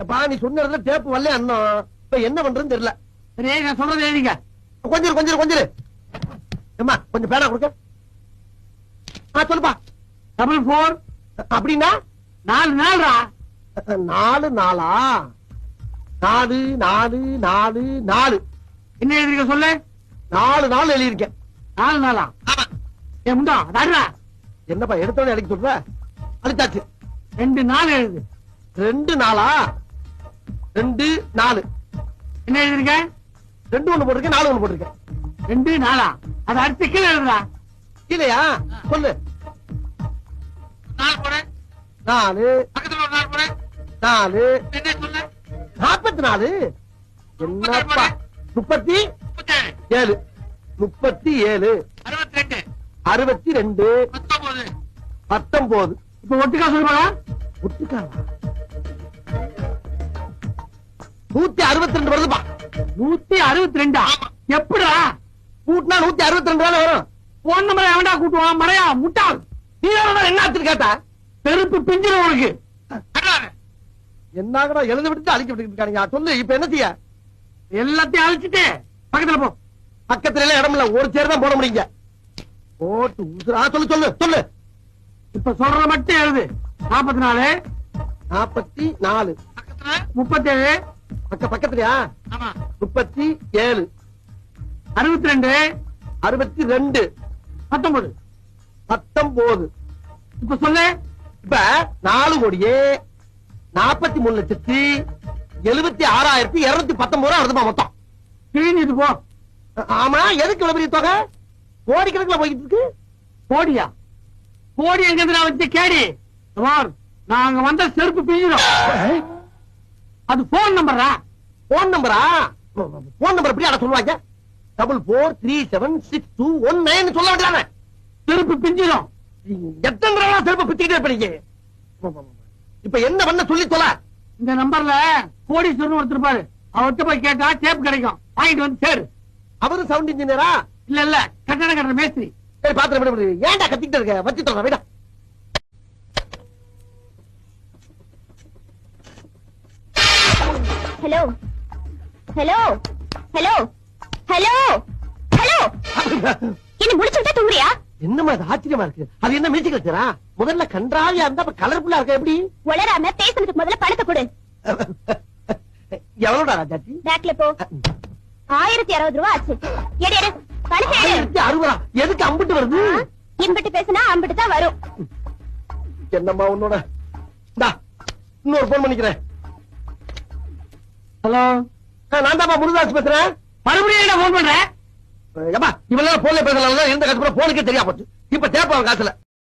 அப்பா நீ சொன்ன டேப்பு வரல அண்ணன். இப்ப என்ன பண்றதுன்னு தெரியல. சரி நான் சொல்றது எழுதிங்க. கொஞ்சம் ஏம்மா கொஞ்சம் பேனா கொடுக்க. சொல்லுப்பா. 44 அப்படின்னா 4 நாள்ரா. 4 நாளா? 4 4 4 4 என்ன எழுதிருக்க சொல்லு. 4 நாள் எழுதியிருக்கேன். 4 நாளா? ஏ முண்டா அதாடுறா. என்னப்பா எடுத்தோட அடிக்க சொல்ற? அழிச்சாச்சு. 2 நாள் எழுது. 2 நாளா? 2 4 என்ன எழுதிருக்க? 2 ஒண்ணு போட்டிருக்கேன், 4 ஒண்ணு போட்டிருக்கேன். 2 நாளா? அது அடுத்த கீழே எழுதுறா. இல்லையா? சொல்லு. 4 போறேன். 4 பக்கத்துல ஒரு 4 போறேன். 4 என்ன சொல்லு? 44. என்னப்பா 37 37 62 62 19 19. இப்ப ஒட்டுக்கா சொல்லுவாங்க. ஒட்டுக்காவா? 162 வருதுப்பா. 162. எப்படிடா கூட்டினா 162 தானே வரும். போன் நம்பர் எவன்டா கூட்டுவான்? மறையா முட்டாள். நீ என்ன ஆச்சு கேட்டா? செருப்பு பிஞ்சிரு உனக்கு. என்னங்கடா எழுத விட்டு அழிக்க விட்டு இருக்காங்க. சொல்லு இப்ப என்ன செய்ய? எல்லாத்தையும் அழிச்சிட்டு பக்கத்துல போ. பக்கத்துல எல்லாம் இடம் இல்ல, ஒரு சேர் தான் போட முடியுங்க. போட்டு உசுரா. சொல்லு. இப்ப சொல்றத மட்டும் எழுது. 44 44 37 பக்கத்துலயா? 37 62 62 19. 19. இப்ப சொல்லு. இப்ப 4,43,76,219 வருதுமா மொத்தம். கிழிஞ்சிட்டு போ. ஆமா, எதுக்கு இவ்வளவு பெரிய தொகை? கோடிக்கணக்கில் போய்கிட்டு இருக்கு. கோடியா? கோடி எங்க இருந்து நான் வச்சு கேடி. நாங்க வந்த செருப்பு பிஞ்சிடும். அது போன் நம்பரா? போன் நம்பரா? போன் நம்பர் எப்படி அட சொல்லுவாங்க? 44376219 சொல்ல வேண்டியதானே? செருப்பு பிஞ்சிடும். எத்தனை தடவை செருப்பு பிச்சுக்கிட்டே இருப்பீங்க? இப்ப என்ன பண்ண சொல்லி தொலை. இந்த நம்பர்ல கோடீஸ்வரன் ஒருத்தர் இருப்பாரு. அவர்கிட்ட போய் கேட்டா டேப் கிடைக்கும். வாங்கிட்டு வந்து சேரு. அவரு சவுண்ட் இன்ஜினியரா? இல்ல கட்டட கட்டுற மேஸ்திரி. சரி பாத்திரம் விட. ஏன்டா கத்திக்கிட்டு இருக்க? வச்சு சொல்ற விட. Hello hello hello hello hello. என்ன முடிச்சுட்டா தூங்குறியா? என்னமா அது ஆச்சரியமா இருக்கு. அது என்ன மியூசிக் வச்சுரா? முதல்ல கன்றாவியா இருந்தா கலர்ஃபுல்லா இருக்க. எப்படி உளராம பேசுறதுக்கு முதல்ல பணத்தை கொடு. எவ்வளவுடா ராஜாச்சி? பேக்ல போ. 1060 ரூபாய் ஆச்சு. எடு எடு. பணத்தை எடு. 1060. எதுக்கு அம்பிட்டு வருது? இம்பிட்டு பேசினா அம்பிட்டு தான் வரும். என்னம்மா உன்னோட? இன்னொரு போன் பண்ணிக்கிறேன். ஹலோ, நான் தான்ப்பா முருகதாஸ் பேசுறேன். மறுபடியும் என்ன போன் பண்றேன்? இவெல்லாம் போன்ல பேசலாம். இருந்த கஷ்டப்பட போனுக்கே தெரியா போச்சு. இப்ப தேப்பாங்க காசுல